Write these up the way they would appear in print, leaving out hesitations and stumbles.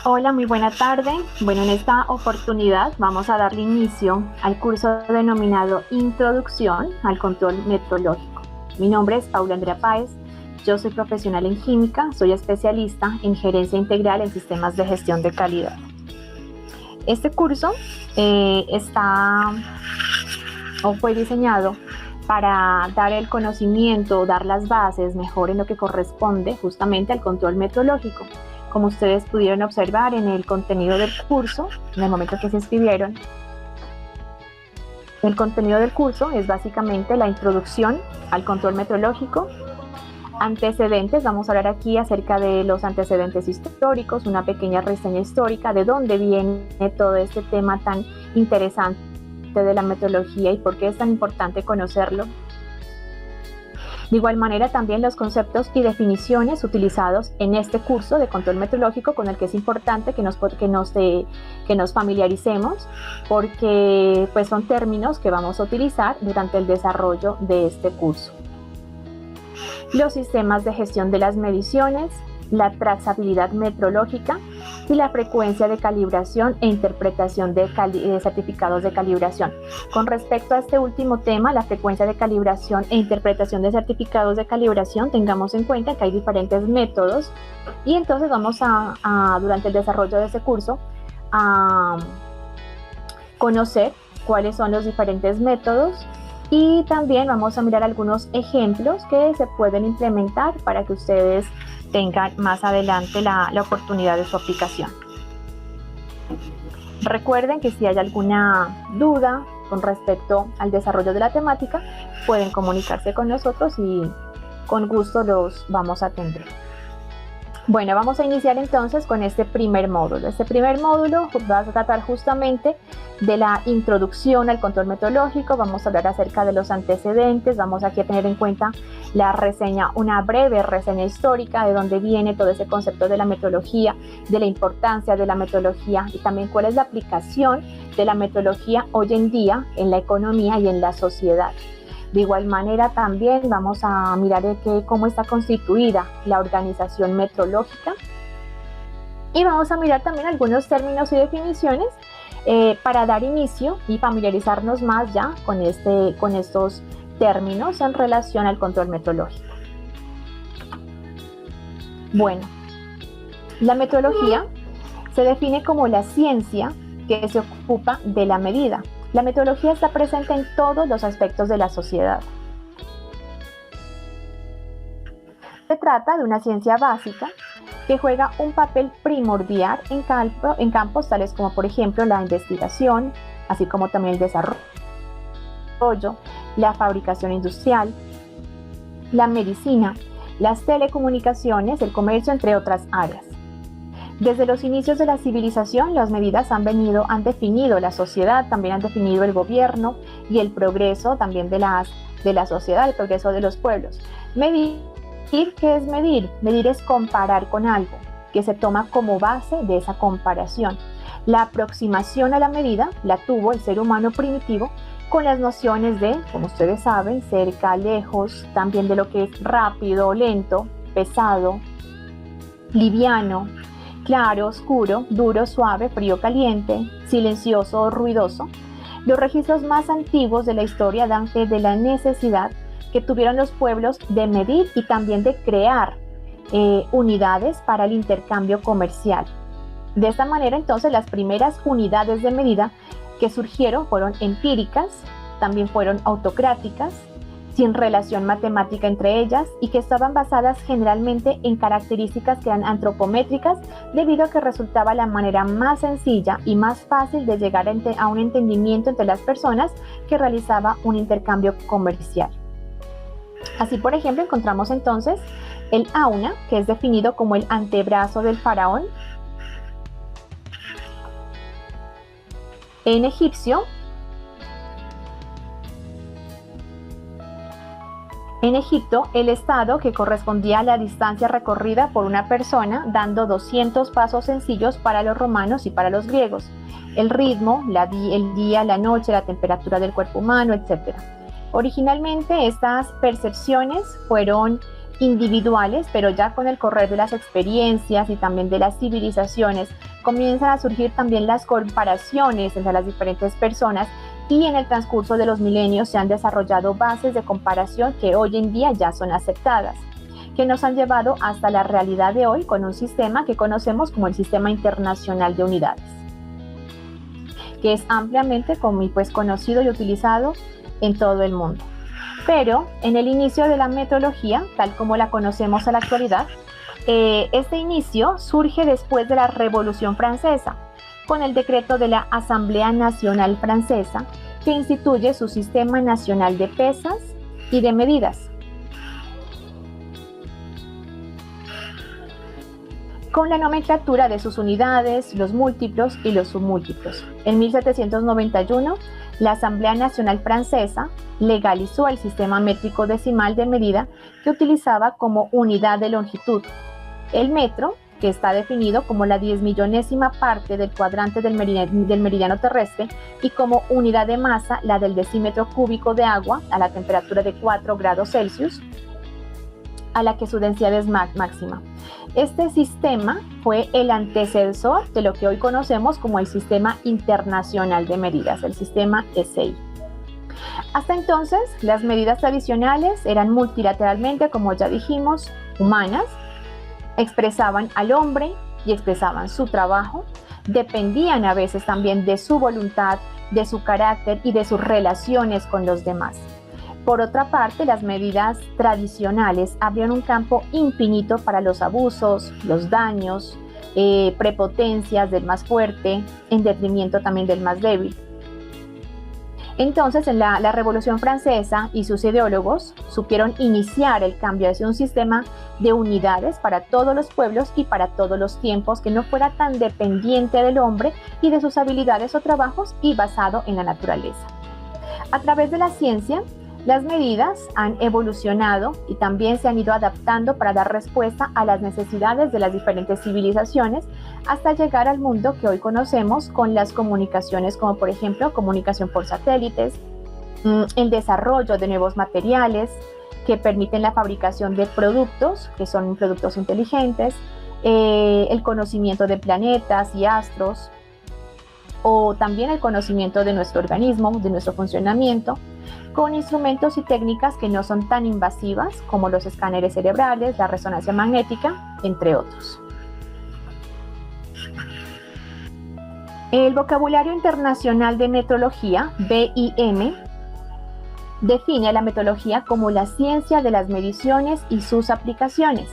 Hola, muy buena tarde. Bueno, en esta oportunidad vamos a darle inicio al curso denominado Introducción al Control Metrológico. Mi nombre es Paula Andrea Páez, yo soy profesional en química, soy especialista en gerencia integral en sistemas de gestión de calidad. Este curso fue diseñado para dar el conocimiento, dar las bases mejor en lo que corresponde justamente al control metrológico. Como ustedes pudieron observar en el contenido del curso, en el momento que se inscribieron, el contenido del curso es básicamente la introducción al control metrológico, antecedentes, vamos a hablar aquí acerca de los antecedentes históricos, una pequeña reseña histórica de dónde viene todo este tema tan interesante de la metrología y por qué es tan importante conocerlo. De igual manera, también los conceptos y definiciones utilizados en este curso de control metrológico, con el que es importante que nos familiaricemos, porque pues, son términos que vamos a utilizar durante el desarrollo de este curso. Los sistemas de gestión de las mediciones, la trazabilidad metrológica y la frecuencia de calibración e interpretación de certificados de calibración. Con respecto a este último tema, la frecuencia de calibración e interpretación de certificados de calibración, tengamos en cuenta que hay diferentes métodos y entonces vamos durante el desarrollo de este curso a conocer cuáles son los diferentes métodos y también vamos a mirar algunos ejemplos que se pueden implementar para que ustedes tengan más adelante la oportunidad de su aplicación. Recuerden que si hay alguna duda con respecto al desarrollo de la temática, pueden comunicarse con nosotros y con gusto los vamos a atender. Bueno, vamos a iniciar entonces con este primer módulo. Este primer módulo va a tratar justamente de la introducción al control metrológico. Vamos a hablar acerca de los antecedentes. Vamos aquí a tener en cuenta la reseña, una breve reseña histórica de dónde viene todo ese concepto de la metrología, de la importancia de la metrología y también cuál es la aplicación de la metrología hoy en día en la economía y en la sociedad. De igual manera también vamos a mirar cómo está constituida la organización metrológica y vamos a mirar también algunos términos y definiciones para dar inicio y familiarizarnos más ya con estos términos en relación al control metrológico. Bueno, la metrología se define como la ciencia que se ocupa de la medida. La metrología está presente en todos los aspectos de la sociedad. Se trata de una ciencia básica que juega un papel primordial en campos tales como, por ejemplo, la investigación, así como también el desarrollo, la fabricación industrial, la medicina, las telecomunicaciones, el comercio, entre otras áreas. Desde los inicios de la civilización, las medidas han definido la sociedad, también han definido el gobierno y el progreso también de la sociedad, el progreso de los pueblos. Medir, ¿qué es medir? Medir es comparar con algo, que se toma como base de esa comparación. La aproximación a la medida la tuvo el ser humano primitivo con las nociones de, como ustedes saben, cerca, lejos, también de lo que es rápido, lento, pesado, liviano, claro, oscuro, duro, suave, frío, caliente, silencioso, ruidoso. Los registros más antiguos de la historia dan fe de la necesidad que tuvieron los pueblos de medir y también de crear unidades para el intercambio comercial. De esta manera, entonces, las primeras unidades de medida que surgieron fueron empíricas, también fueron autocráticas, sin relación matemática entre ellas y que estaban basadas generalmente en características que eran antropométricas debido a que resultaba la manera más sencilla y más fácil de llegar a un entendimiento entre las personas que realizaba un intercambio comercial. Así, por ejemplo, encontramos entonces el auna, que es definido como el antebrazo del faraón. En egipcio, en Egipto, el estado que correspondía a la distancia recorrida por una persona, dando 200 pasos sencillos para los romanos y para los griegos. El ritmo, el día, la noche, la temperatura del cuerpo humano, etc. Originalmente, estas percepciones fueron individuales, pero ya con el correr de las experiencias y también de las civilizaciones, comienzan a surgir también las comparaciones entre las diferentes personas y en el transcurso de los milenios se han desarrollado bases de comparación que hoy en día ya son aceptadas, que nos han llevado hasta la realidad de hoy con un sistema que conocemos como el Sistema Internacional de Unidades, que es ampliamente conocido y utilizado en todo el mundo. Pero en el inicio de la metrología, tal como la conocemos a la actualidad, este inicio surge después de la Revolución Francesa, con el decreto de la Asamblea Nacional Francesa, que instituye su Sistema Nacional de Pesas y de Medidas, con la nomenclatura de sus unidades, los múltiplos y los submúltiplos. En 1791, la Asamblea Nacional Francesa legalizó el sistema métrico decimal de medida que utilizaba como unidad de longitud el metro, que está definido como la 10.000.000ª parte del cuadrante del meridiano terrestre, y como unidad de masa la del decímetro cúbico de agua a la temperatura de 4 grados Celsius, a la que su densidad es máxima. Este sistema fue el antecesor de lo que hoy conocemos como el Sistema Internacional de Medidas, el sistema SI. Hasta entonces, las medidas tradicionales eran multilateralmente, como ya dijimos, humanas, expresaban al hombre y expresaban su trabajo, dependían a veces también de su voluntad, de su carácter y de sus relaciones con los demás. Por otra parte, las medidas tradicionales abrían un campo infinito para los abusos, los daños, prepotencias del más fuerte, en detrimento también del más débil. Entonces, en la Revolución Francesa y sus ideólogos supieron iniciar el cambio hacia un sistema de unidades para todos los pueblos y para todos los tiempos, que no fuera tan dependiente del hombre y de sus habilidades o trabajos y basado en la naturaleza. A través de la ciencia, las medidas han evolucionado y también se han ido adaptando para dar respuesta a las necesidades de las diferentes civilizaciones hasta llegar al mundo que hoy conocemos con las comunicaciones, como por ejemplo comunicación por satélites, el desarrollo de nuevos materiales que permiten la fabricación de productos que son productos inteligentes, el conocimiento de planetas y astros, o también el conocimiento de nuestro organismo, de nuestro funcionamiento, con instrumentos y técnicas que no son tan invasivas como los escáneres cerebrales, la resonancia magnética, entre otros. El vocabulario internacional de metrología, BIM, define la metrología como la ciencia de las mediciones y sus aplicaciones,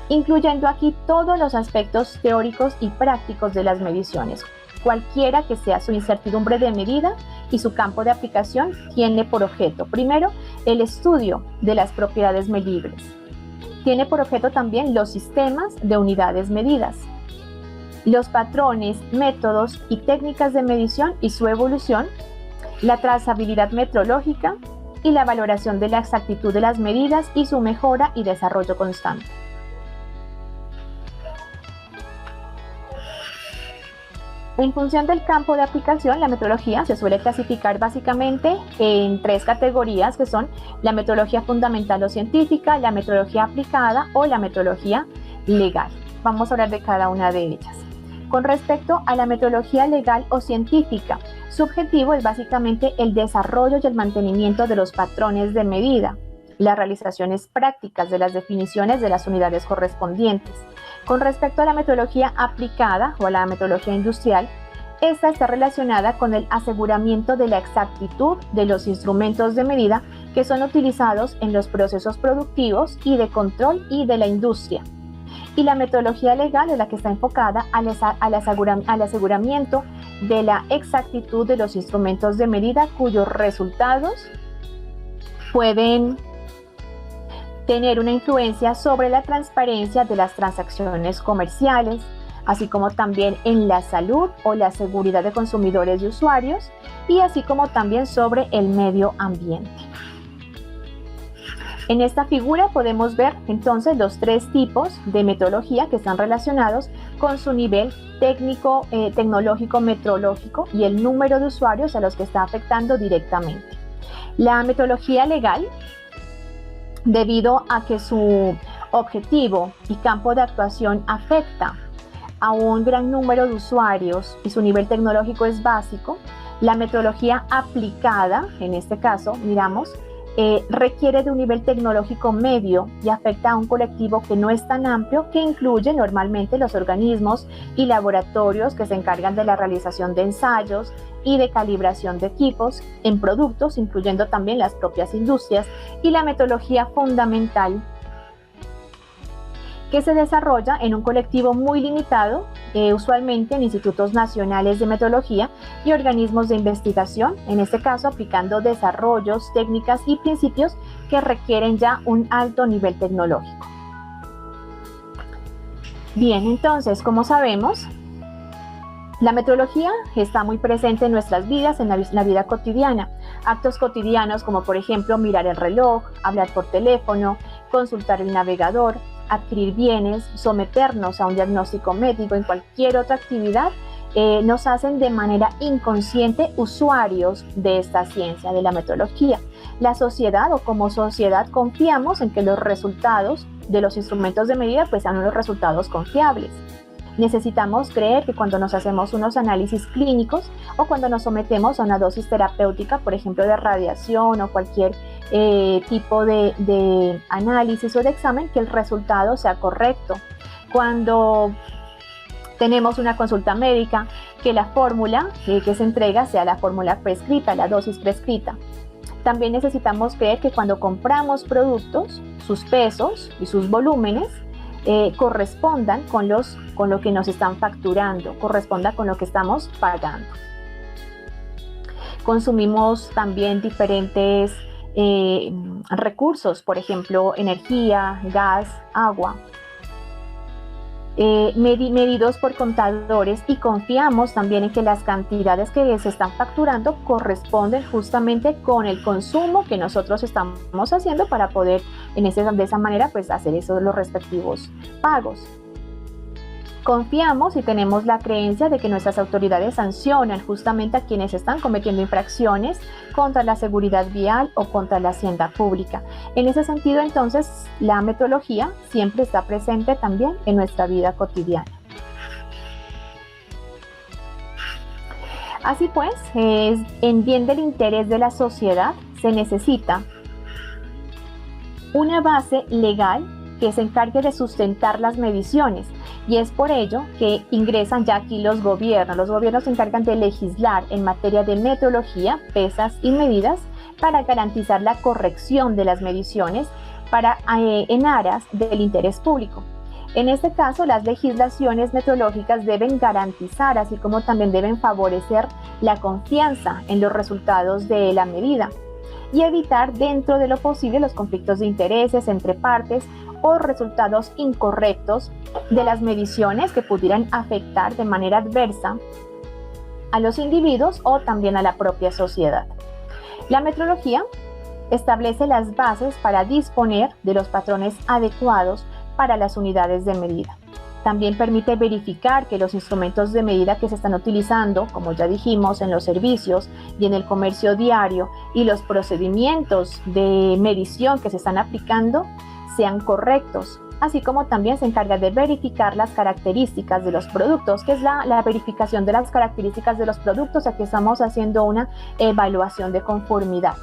incluyendo aquí todos los aspectos teóricos y prácticos de las mediciones, cualquiera que sea su incertidumbre de medida, y su campo de aplicación tiene por objeto, primero, el estudio de las propiedades medibles. Tiene por objeto también los sistemas de unidades medidas, los patrones, métodos y técnicas de medición y su evolución, la trazabilidad metrológica y la valoración de la exactitud de las medidas y su mejora y desarrollo constante. En función del campo de aplicación, la metrología se suele clasificar básicamente en 3 categorías, que son la metrología fundamental o científica, la metrología aplicada o la metrología legal. Vamos a hablar de cada una de ellas. Con respecto a la metrología legal o científica, su objetivo es básicamente el desarrollo y el mantenimiento de los patrones de medida, las realizaciones prácticas de las definiciones de las unidades correspondientes. Con respecto a la metrología aplicada o a la metrología industrial, esta está relacionada con el aseguramiento de la exactitud de los instrumentos de medida que son utilizados en los procesos productivos y de control y de la industria. Y la metodología legal es la que está enfocada al aseguramiento de la exactitud de los instrumentos de medida cuyos resultados pueden tener una influencia sobre la transparencia de las transacciones comerciales, así como también en la salud o la seguridad de consumidores y usuarios, y así como también sobre el medio ambiente. En esta figura podemos ver entonces los 3 tipos de metodología que están relacionados con su nivel técnico, tecnológico, metrológico y el número de usuarios a los que está afectando directamente. La metodología legal debido a que su objetivo y campo de actuación afecta a un gran número de usuarios y su nivel tecnológico es básico, la metodología aplicada, en este caso, miramos, requiere de un nivel tecnológico medio y afecta a un colectivo que no es tan amplio, que incluye normalmente los organismos y laboratorios que se encargan de la realización de ensayos y de calibración de equipos en productos, incluyendo también las propias industrias, y la metodología fundamental que se desarrolla en un colectivo muy limitado, usualmente en institutos nacionales de metodología y organismos de investigación, en este caso aplicando desarrollos, técnicas y principios que requieren ya un alto nivel tecnológico. Bien, entonces, como sabemos, la metodología está muy presente en nuestras vidas, en la vida cotidiana. Actos cotidianos como, por ejemplo, mirar el reloj, hablar por teléfono, consultar el navegador, adquirir bienes, someternos a un diagnóstico médico, en cualquier otra actividad, nos hacen de manera inconsciente usuarios de esta ciencia, de la metodología. La sociedad, o como sociedad, confiamos en que los resultados de los instrumentos de medida pues sean unos resultados confiables. Necesitamos creer que cuando nos hacemos unos análisis clínicos o cuando nos sometemos a una dosis terapéutica, por ejemplo de radiación o cualquier tipo de análisis o de examen, que el resultado sea correcto. Cuando tenemos una consulta médica, que la fórmula que se entrega sea la fórmula prescrita, la dosis prescrita. También necesitamos creer que cuando compramos productos, sus pesos y sus volúmenes correspondan con lo que nos están facturando, corresponda con lo que estamos pagando. Consumimos también diferentes recursos, por ejemplo, energía, gas, agua, medidos por contadores, y confiamos también en que las cantidades que se están facturando corresponden justamente con el consumo que nosotros estamos haciendo para poder de esa manera pues hacer los respectivos pagos. Confiamos y tenemos la creencia de que nuestras autoridades sancionan justamente a quienes están cometiendo infracciones contra la seguridad vial o contra la hacienda pública. En ese sentido, entonces, la metodología siempre está presente también en nuestra vida cotidiana. Así pues, en bien del interés de la sociedad, se necesita una base legal que se encargue de sustentar las mediciones, y es por ello que ingresan ya aquí los gobiernos. Los gobiernos se encargan de legislar en materia de metodología, pesas y medidas para garantizar la corrección de las mediciones en aras del interés público. En este caso, las legislaciones metodológicas deben garantizar, así como también deben favorecer la confianza en los resultados de la medida y evitar dentro de lo posible los conflictos de intereses entre partes o resultados incorrectos de las mediciones que pudieran afectar de manera adversa a los individuos o también a la propia sociedad. La metodología establece las bases para disponer de los patrones adecuados para las unidades de medida. También permite verificar que los instrumentos de medida que se están utilizando, como ya dijimos, en los servicios y en el comercio diario, y los procedimientos de medición que se están aplicando sean correctos, así como también se encarga de verificar las características de los productos, que es la verificación de las características de los productos. Aquí estamos haciendo una evaluación de conformidad.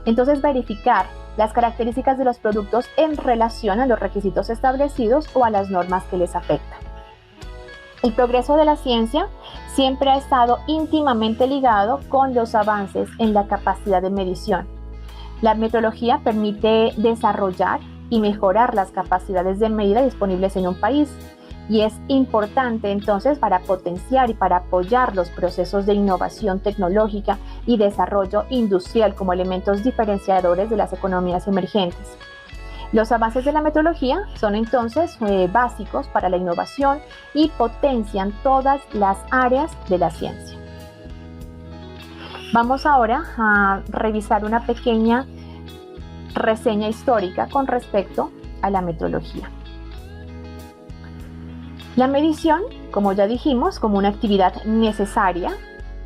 Entonces, verificar las características de los productos en relación a los requisitos establecidos o a las normas que les afectan. El progreso de la ciencia siempre ha estado íntimamente ligado con los avances en la capacidad de medición. La metodología permite desarrollar y mejorar las capacidades de medida disponibles en un país, y es importante entonces para potenciar y para apoyar los procesos de innovación tecnológica y desarrollo industrial como elementos diferenciadores de las economías emergentes. Los avances de la metodología son entonces básicos para la innovación y potencian todas las áreas de la ciencia. Vamos ahora a revisar una pequeña reseña histórica con respecto a la metodología. La medición, como ya dijimos, como una actividad necesaria,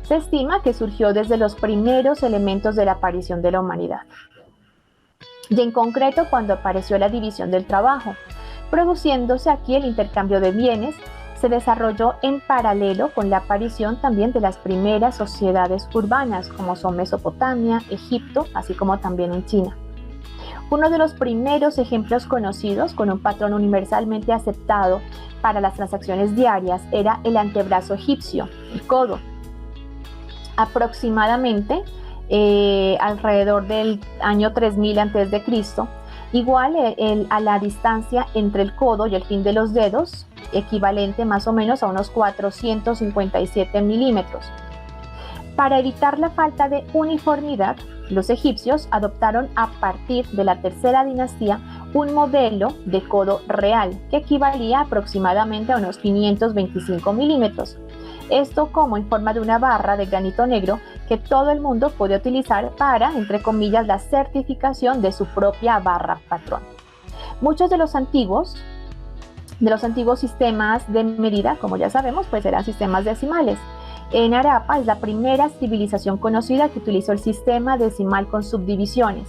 se estima que surgió desde los primeros elementos de la aparición de la humanidad. y en concreto cuando apareció la división del trabajo. Produciéndose aquí el intercambio de bienes, se desarrolló en paralelo con la aparición también de las primeras sociedades urbanas, como son Mesopotamia, Egipto, así como también en China. Uno de los primeros ejemplos conocidos con un patrón universalmente aceptado para las transacciones diarias era el antebrazo egipcio, el codo. Aproximadamente alrededor del año 3000 a.C., igual a la distancia entre el codo y el fin de los dedos, equivalente más o menos a unos 457 milímetros. Para evitar la falta de uniformidad, los egipcios adoptaron a partir de la tercera dinastía un modelo de codo real que equivalía aproximadamente a unos 525 milímetros. Esto como en forma de una barra de granito negro que todo el mundo puede utilizar para, entre comillas, la certificación de su propia barra patrón. Muchos de los antiguos sistemas de medida, como ya sabemos, pues eran sistemas decimales. En Harappa es la primera civilización conocida que utilizó el sistema decimal con subdivisiones.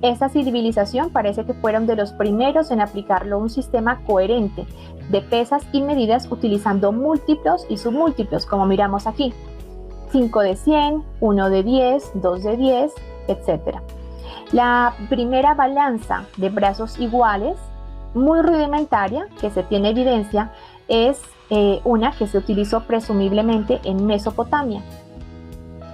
Esta civilización parece que fueron de los primeros en aplicarlo a un sistema coherente de pesas y medidas utilizando múltiplos y submúltiplos, como miramos aquí. 5 de 100, 1 de 10, 2 de 10, etc. La primera balanza de brazos iguales, muy rudimentaria, que se tiene evidencia, es una que se utilizó presumiblemente en Mesopotamia.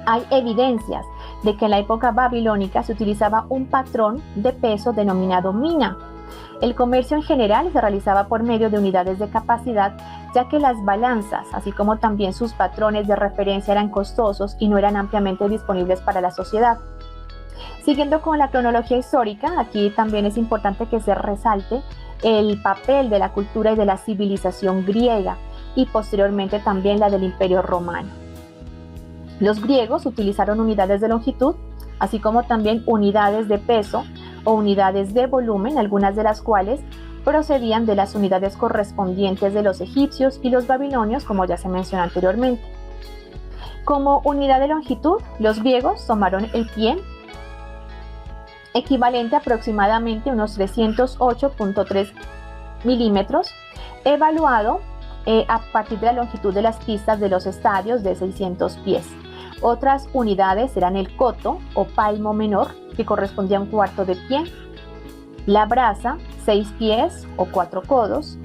Hay evidencias de que en la época babilónica se utilizaba un patrón de peso denominado mina. El comercio en general se realizaba por medio de unidades de capacidad, ya que las balanzas, así como también sus patrones de referencia, eran costosos y no eran ampliamente disponibles para la sociedad. Siguiendo con la cronología histórica, aquí también es importante que se resalte el papel de la cultura y de la civilización griega y posteriormente también la del Imperio Romano. Los griegos utilizaron unidades de longitud, así como también unidades de peso o unidades de volumen, algunas de las cuales procedían de las unidades correspondientes de los egipcios y los babilonios, como ya se mencionó anteriormente. Como unidad de longitud, los griegos tomaron el pie, equivalente a aproximadamente unos 308.3 milímetros, evaluado a partir de la longitud de las pistas de los estadios de 600 pies. Otras unidades eran el coto o palmo menor, que correspondía a un cuarto de pie, la braza, 6 pies o 4 codos,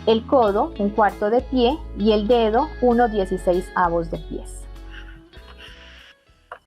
el codo, un cuarto de pie, y el dedo, 1/16 de pies.